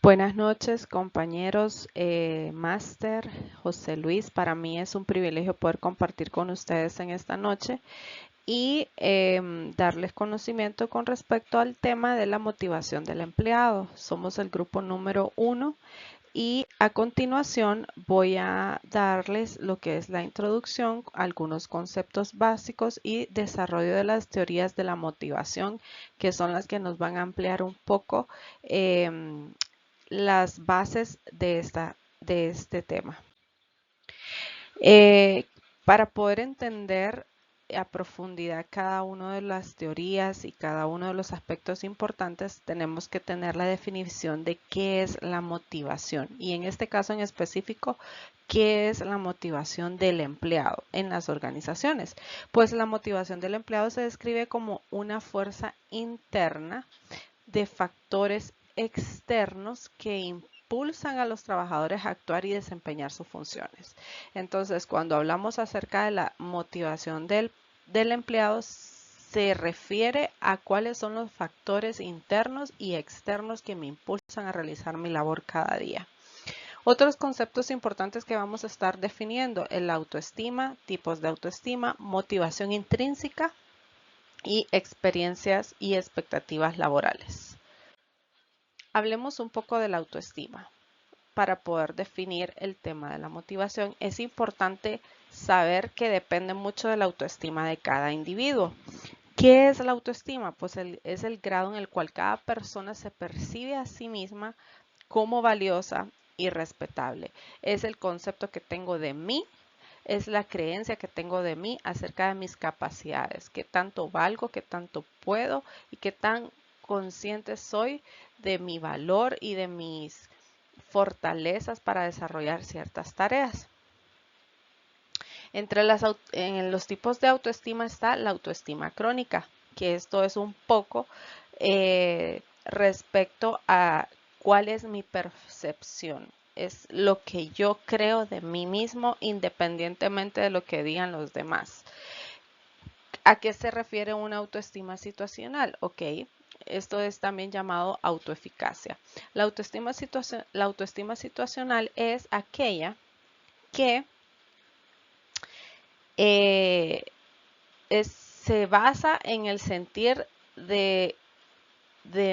Buenas noches, compañeros, máster José Luis. Para mí es un privilegio poder compartir con ustedes en esta noche y darles conocimiento con respecto al tema de la motivación del empleado. Somos el grupo número 1 y a continuación voy a darles lo que es la introducción, algunos conceptos básicos y desarrollo de las teorías de la motivación, que son las que nos van a ampliar un poco las bases de este tema. Eh, para poder entender a profundidad cada una de las teorías y cada uno de los aspectos importantes, tenemos que tener la definición de qué es la motivación y en este caso en específico, qué es la motivación del empleado en las organizaciones. Pues la motivación del empleado se describe como una fuerza interna de factores externos que impulsan a los trabajadores a actuar y desempeñar sus funciones. Entonces, cuando hablamos acerca de la motivación del empleado, se refiere a cuáles son los factores internos y externos que me impulsan a realizar mi labor cada día. Otros conceptos importantes que vamos a estar definiendo: el autoestima, tipos de autoestima, motivación intrínseca y experiencias y expectativas laborales. Hablemos un poco de la autoestima. Para poder definir el tema de la motivación, es importante saber que depende mucho de la autoestima de cada individuo. ¿Qué es la autoestima? Pues es el grado en el cual cada persona se percibe a sí misma como valiosa y respetable. Es el concepto que tengo de mí, es la creencia que tengo de mí acerca de mis capacidades, qué tanto valgo, qué tanto puedo y qué tan consciente soy de mi valor y de mis fortalezas para desarrollar ciertas tareas. En los tipos de autoestima está la autoestima crónica, que esto es un poco respecto a cuál es mi percepción. Es lo que yo creo de mí mismo independientemente de lo que digan los demás. ¿A qué se refiere una autoestima situacional? Ok, esto es también llamado autoeficacia. La autoestima situacional es aquella que se basa en el sentir de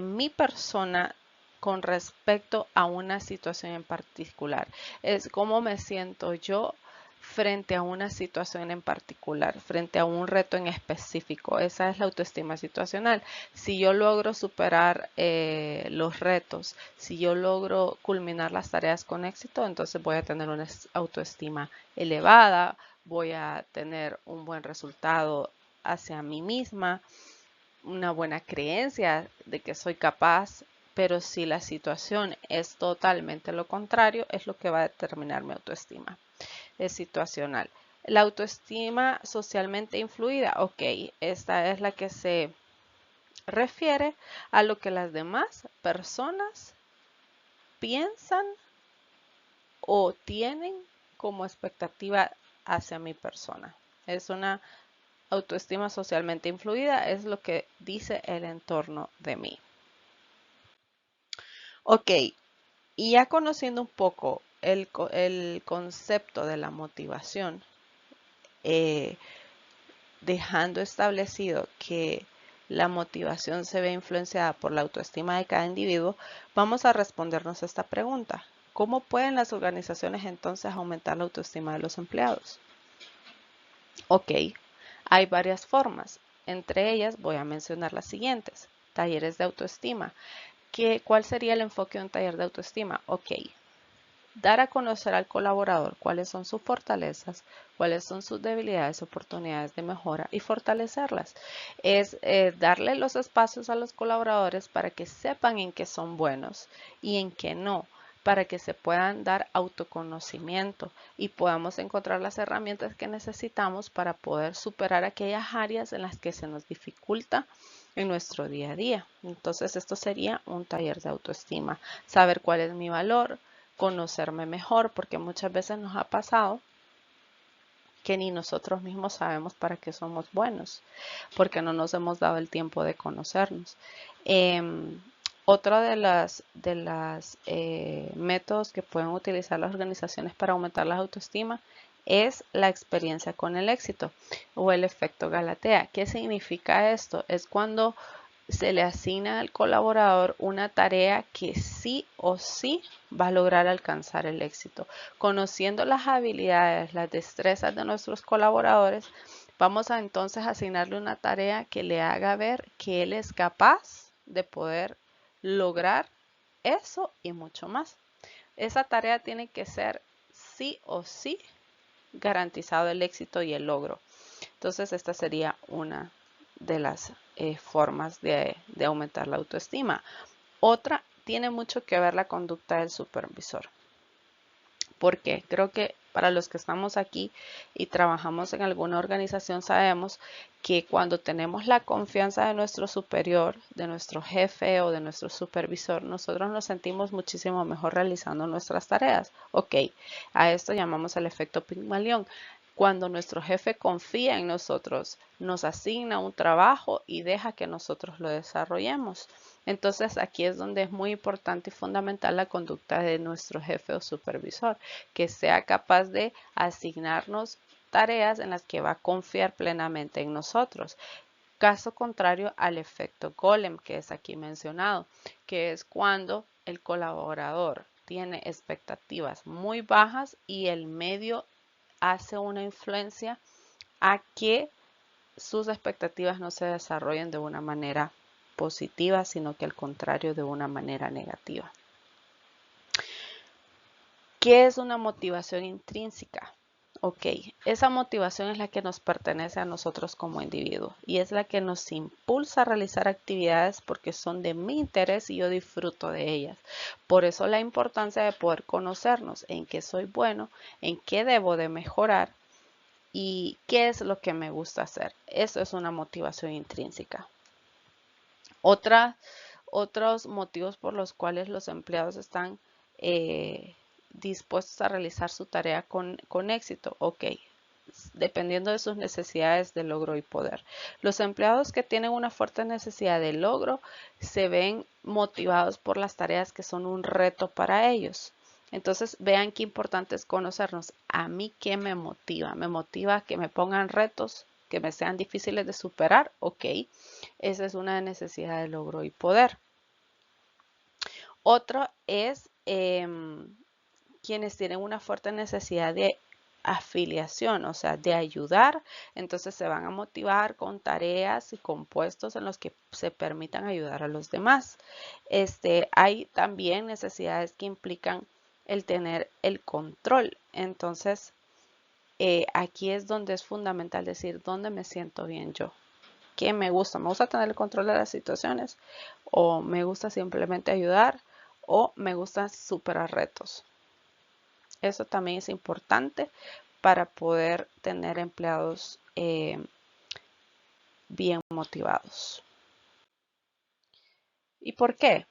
mi persona con respecto a una situación en particular. Es cómo me siento yo frente a una situación en particular, frente a un reto en específico. Esa es la autoestima situacional. Si yo logro superar los retos, si yo logro culminar las tareas con éxito, entonces voy a tener una autoestima elevada, voy a tener un buen resultado hacia mí misma, una buena creencia de que soy capaz, pero si la situación es totalmente lo contrario, es lo que va a determinar mi autoestima. Es situacional. La autoestima socialmente influida, ok, esta es la que se refiere a lo que las demás personas piensan o tienen como expectativa hacia mi persona. Es una autoestima socialmente influida, es lo que dice el entorno de mí. Ok, y ya conociendo un poco el concepto de la motivación, dejando establecido que la motivación se ve influenciada por la autoestima de cada individuo, vamos a respondernos esta pregunta. ¿Cómo pueden las organizaciones entonces aumentar la autoestima de los empleados? Ok, hay varias formas. Entre ellas voy a mencionar las siguientes. Talleres de autoestima. ¿Cuál sería el enfoque de un taller de autoestima? Ok, dar a conocer al colaborador cuáles son sus fortalezas, cuáles son sus debilidades, oportunidades de mejora y fortalecerlas. Es darle los espacios a los colaboradores para que sepan en qué son buenos y en qué no, para que se puedan dar autoconocimiento y podamos encontrar las herramientas que necesitamos para poder superar aquellas áreas en las que se nos dificulta en nuestro día a día. Entonces esto sería un taller de autoestima, saber cuál es mi valor, conocerme mejor, porque muchas veces nos ha pasado que ni nosotros mismos sabemos para qué somos buenos, porque no nos hemos dado el tiempo de conocernos. Otro de las métodos que pueden utilizar las organizaciones para aumentar la autoestima es la experiencia con el éxito o el efecto Galatea. ¿Qué significa esto? Es cuando se le asigna al colaborador una tarea que sí o sí va a lograr alcanzar el éxito. Conociendo las habilidades, las destrezas de nuestros colaboradores, vamos a entonces asignarle una tarea que le haga ver que él es capaz de poder lograr eso y mucho más. Esa tarea tiene que ser sí o sí garantizado el éxito y el logro. Entonces esta sería una de las formas de aumentar la autoestima. Otra tiene mucho que ver la conducta del supervisor. Porque creo que para los que estamos aquí y trabajamos en alguna organización sabemos que cuando tenemos la confianza de nuestro superior, de nuestro jefe o de nuestro supervisor, nosotros nos sentimos muchísimo mejor realizando nuestras tareas. Ok, a esto llamamos el efecto Pigmalión. Cuando nuestro jefe confía en nosotros, nos asigna un trabajo y deja que nosotros lo desarrollemos. Entonces aquí es donde es muy importante y fundamental la conducta de nuestro jefe o supervisor, que sea capaz de asignarnos tareas en las que va a confiar plenamente en nosotros. Caso contrario al efecto Golem, que es aquí mencionado, que es cuando el colaborador tiene expectativas muy bajas y el medio hace una influencia a que sus expectativas no se desarrollen de una manera positiva, sino que al contrario, de una manera negativa. ¿Qué es una motivación intrínseca? Ok, esa motivación es la que nos pertenece a nosotros como individuos y es la que nos impulsa a realizar actividades porque son de mi interés y yo disfruto de ellas. Por eso la importancia de poder conocernos en qué soy bueno, en qué debo de mejorar y qué es lo que me gusta hacer. Eso es una motivación intrínseca. Otros motivos por los cuales los empleados están dispuestos a realizar su tarea con éxito. Ok, dependiendo de sus necesidades de logro y poder. Los empleados que tienen una fuerte necesidad de logro se ven motivados por las tareas que son un reto para ellos. Entonces vean qué importante es conocernos. A mí, ¿qué me motiva? Me motiva que me pongan retos que me sean difíciles de superar. Ok, esa es una necesidad de logro y poder. Otro es quienes tienen una fuerte necesidad de afiliación, o sea, de ayudar, entonces se van a motivar con tareas y con puestos en los que se permitan ayudar a los demás. Hay también necesidades que implican el tener el control, entonces aquí es donde es fundamental decir dónde me siento bien yo. ¿Qué me gusta? ¿Me gusta tener el control de las situaciones? ¿O me gusta simplemente ayudar? ¿O me gusta superar retos? Eso también es importante para poder tener empleados bien motivados. ¿Y por qué?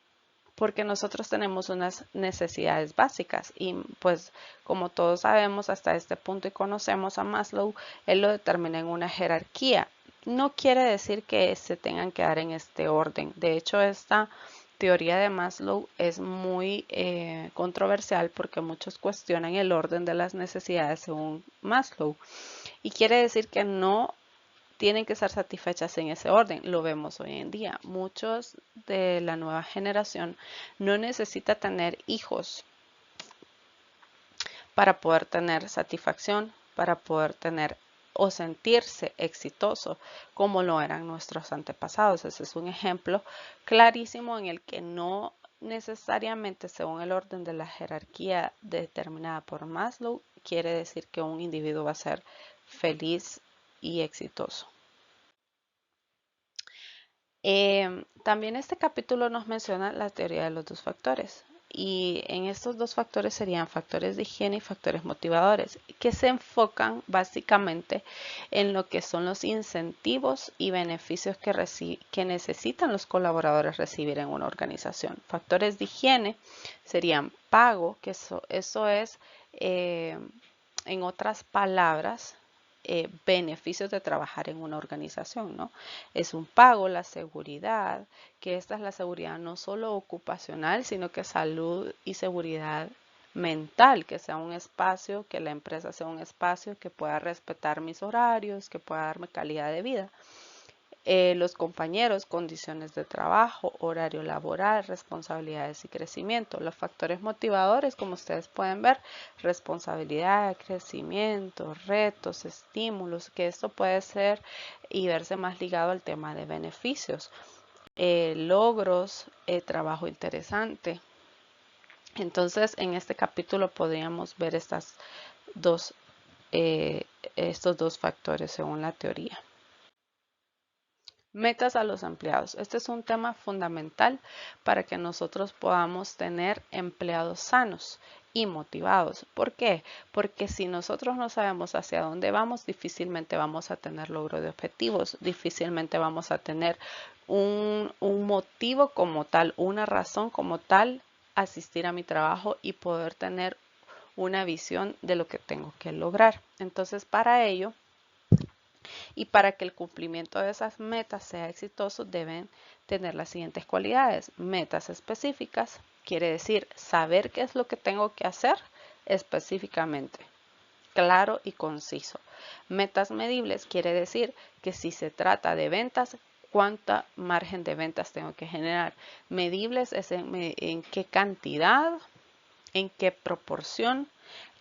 Porque nosotros tenemos unas necesidades básicas y pues como todos sabemos hasta este punto y conocemos a Maslow, él lo determina en una jerarquía. No quiere decir que se tengan que dar en este orden. De hecho, esta teoría de Maslow es muy controversial porque muchos cuestionan el orden de las necesidades según Maslow. Y quiere decir que no tienen que ser satisfechas en ese orden. Lo vemos hoy en día. Muchos de la nueva generación no necesita tener hijos para poder tener satisfacción, para poder tener o sentirse exitoso como lo eran nuestros antepasados. Ese es un ejemplo clarísimo en el que no necesariamente según el orden de la jerarquía determinada por Maslow quiere decir que un individuo va a ser feliz y exitoso. También este capítulo nos menciona la teoría de los dos factores y en estos dos factores serían factores de higiene y factores motivadores que se enfocan básicamente en lo que son los incentivos y beneficios que necesitan los colaboradores recibir en una organización. Factores de higiene serían pago, que eso es, en otras palabras, beneficios de trabajar en una organización, ¿no? Es un pago, la seguridad, que esta es la seguridad no solo ocupacional, sino que salud y seguridad mental, que sea un espacio, que la empresa sea un espacio que pueda respetar mis horarios, que pueda darme calidad de vida. Los compañeros, condiciones de trabajo, horario laboral, responsabilidades y crecimiento. Los factores motivadores, como ustedes pueden ver, responsabilidad, crecimiento, retos, estímulos, que esto puede ser y verse más ligado al tema de beneficios, logros, trabajo interesante. Entonces, en este capítulo podríamos ver estos dos factores según la teoría. Metas a los empleados. Este es un tema fundamental para que nosotros podamos tener empleados sanos y motivados. ¿Por qué? Porque si nosotros no sabemos hacia dónde vamos, difícilmente vamos a tener logro de objetivos, difícilmente vamos a tener un motivo como tal, una razón como tal, asistir a mi trabajo y poder tener una visión de lo que tengo que lograr. Entonces, para ello, y para que el cumplimiento de esas metas sea exitoso, deben tener las siguientes cualidades. Metas específicas, quiere decir saber qué es lo que tengo que hacer específicamente, claro y conciso. Metas medibles, quiere decir que si se trata de ventas, ¿cuánta margen de ventas tengo que generar? Medibles es en qué cantidad, en qué proporción.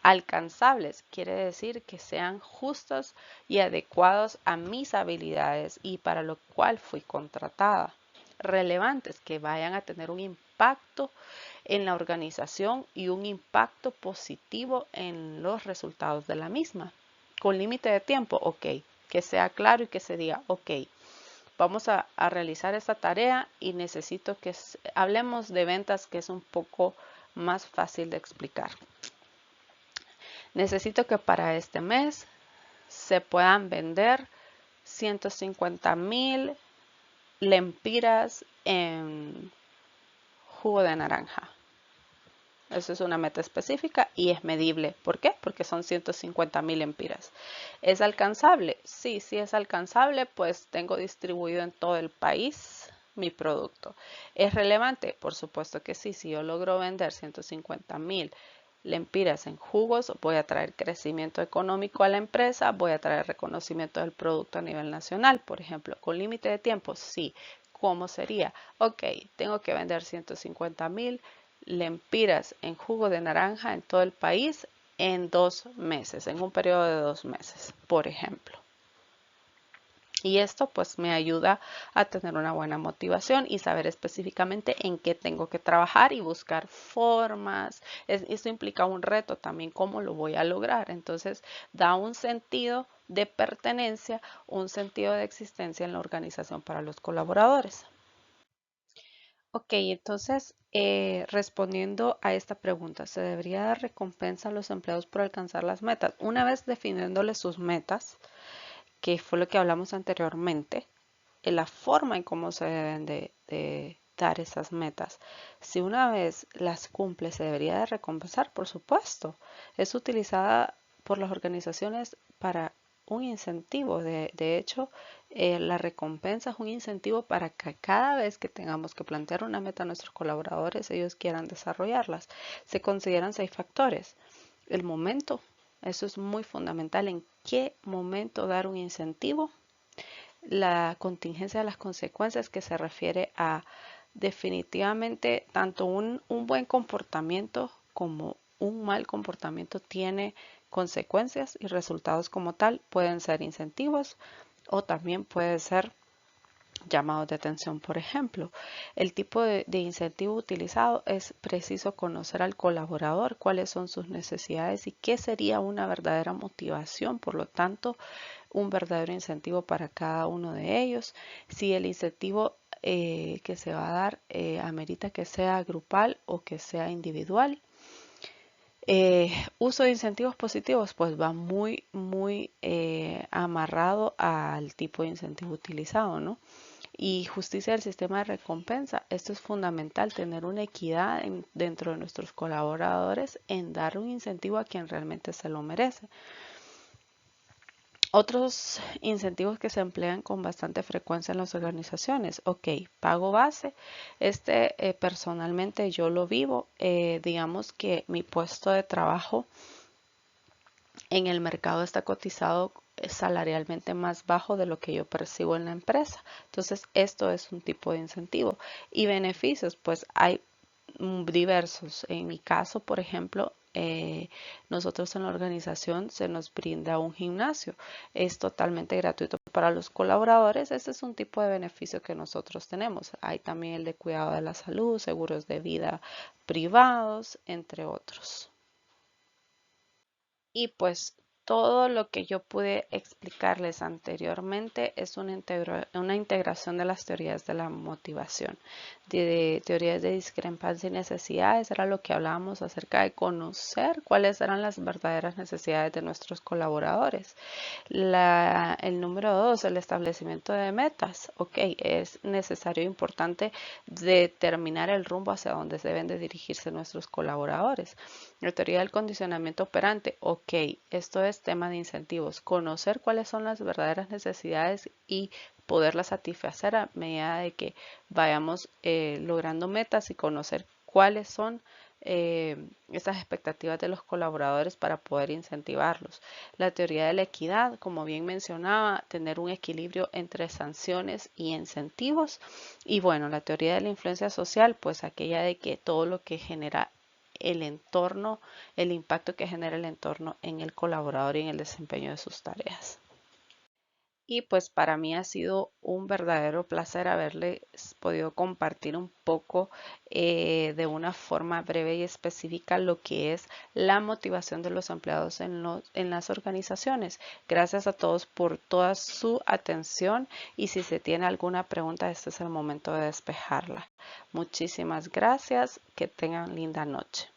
Alcanzables quiere decir que sean justos y adecuados a mis habilidades y para lo cual fui contratada. Relevantes, que vayan a tener un impacto en la organización y un impacto positivo en los resultados de la misma. Con límite de tiempo, ok, que sea claro y que se diga, ok, vamos a realizar esta tarea y necesito que hablemos de ventas, que es un poco más fácil de explicar. Necesito que para este mes se puedan vender 150,000 lempiras en jugo de naranja. Eso es una meta específica y es medible. ¿Por qué? Porque son 150,000 lempiras. ¿Es alcanzable? Sí, sí es alcanzable, pues tengo distribuido en todo el país mi producto. ¿Es relevante? Por supuesto que sí. Si yo logro vender 150,000 lempiras en jugos, voy a traer crecimiento económico a la empresa, voy a traer reconocimiento del producto a nivel nacional, por ejemplo. ¿Con límite de tiempo? Sí. ¿Cómo sería? Ok, tengo que vender 150,000 lempiras en jugo de naranja en todo el país en 2 meses, en un periodo de 2 meses, por ejemplo. Y esto pues me ayuda a tener una buena motivación y saber específicamente en qué tengo que trabajar y buscar formas. Esto implica un reto también, cómo lo voy a lograr. Entonces da un sentido de pertenencia, un sentido de existencia en la organización para los colaboradores. Ok, entonces respondiendo a esta pregunta, ¿se debería dar recompensa a los empleados por alcanzar las metas? Una vez definiéndoles sus metas, que fue lo que hablamos anteriormente, en la forma en cómo se deben de dar esas metas. Si una vez las cumple, se debería de recompensar, por supuesto. Es utilizada por las organizaciones para un incentivo. De hecho, la recompensa es un incentivo para que cada vez que tengamos que plantear una meta a nuestros colaboradores, ellos quieran desarrollarlas. Se consideran 6 factores. El momento, eso es muy fundamental. ¿En qué momento dar un incentivo? La contingencia de las consecuencias, que se refiere a definitivamente tanto un buen comportamiento como un mal comportamiento tiene consecuencias y resultados como tal. Pueden ser incentivos o también puede ser llamados de atención. Por ejemplo, el tipo de incentivo utilizado es preciso conocer al colaborador, cuáles son sus necesidades y qué sería una verdadera motivación. Por lo tanto, un verdadero incentivo para cada uno de ellos. Si el incentivo que se va a dar amerita que sea grupal o que sea individual. Uso de incentivos positivos, pues va muy amarrado al tipo de incentivo utilizado, ¿no? Y justicia del sistema de recompensa. Esto es fundamental, tener una equidad dentro de nuestros colaboradores en dar un incentivo a quien realmente se lo merece. Otros incentivos que se emplean con bastante frecuencia en las organizaciones. Ok, pago base. Personalmente yo lo vivo. Digamos que mi puesto de trabajo en el mercado está cotizado salarialmente más bajo de lo que yo percibo en la empresa. Entonces, esto es un tipo de incentivo. Y beneficios, pues hay diversos. En mi caso, por ejemplo, nosotros en la organización se nos brinda un gimnasio. Es totalmente gratuito para los colaboradores. Ese es un tipo de beneficio que nosotros tenemos. Hay también el de cuidado de la salud, seguros de vida privados, entre otros. Y pues todo lo que yo pude explicarles anteriormente es una integración de las teorías de la motivación, de teorías de discrepancia y necesidades. Era lo que hablábamos acerca de conocer cuáles eran las verdaderas necesidades de nuestros colaboradores. El número 2, el establecimiento de metas. Ok, es necesario e importante determinar el rumbo hacia donde deben de dirigirse nuestros colaboradores. La teoría del condicionamiento operante. Ok, esto es tema de incentivos. Conocer cuáles son las verdaderas necesidades y poderlas satisfacer a medida de que vayamos logrando metas y conocer cuáles son esas expectativas de los colaboradores para poder incentivarlos. La teoría de la equidad, como bien mencionaba, tener un equilibrio entre sanciones y incentivos. Y bueno, la teoría de la influencia social, pues aquella de que todo lo que genera el entorno, el impacto que genera el entorno en el colaborador y en el desempeño de sus tareas. Y pues para mí ha sido un verdadero placer haberles podido compartir un poco de una forma breve y específica lo que es la motivación de los empleados en las organizaciones. Gracias a todos por toda su atención y si se tiene alguna pregunta, este es el momento de despejarla. Muchísimas gracias, que tengan linda noche.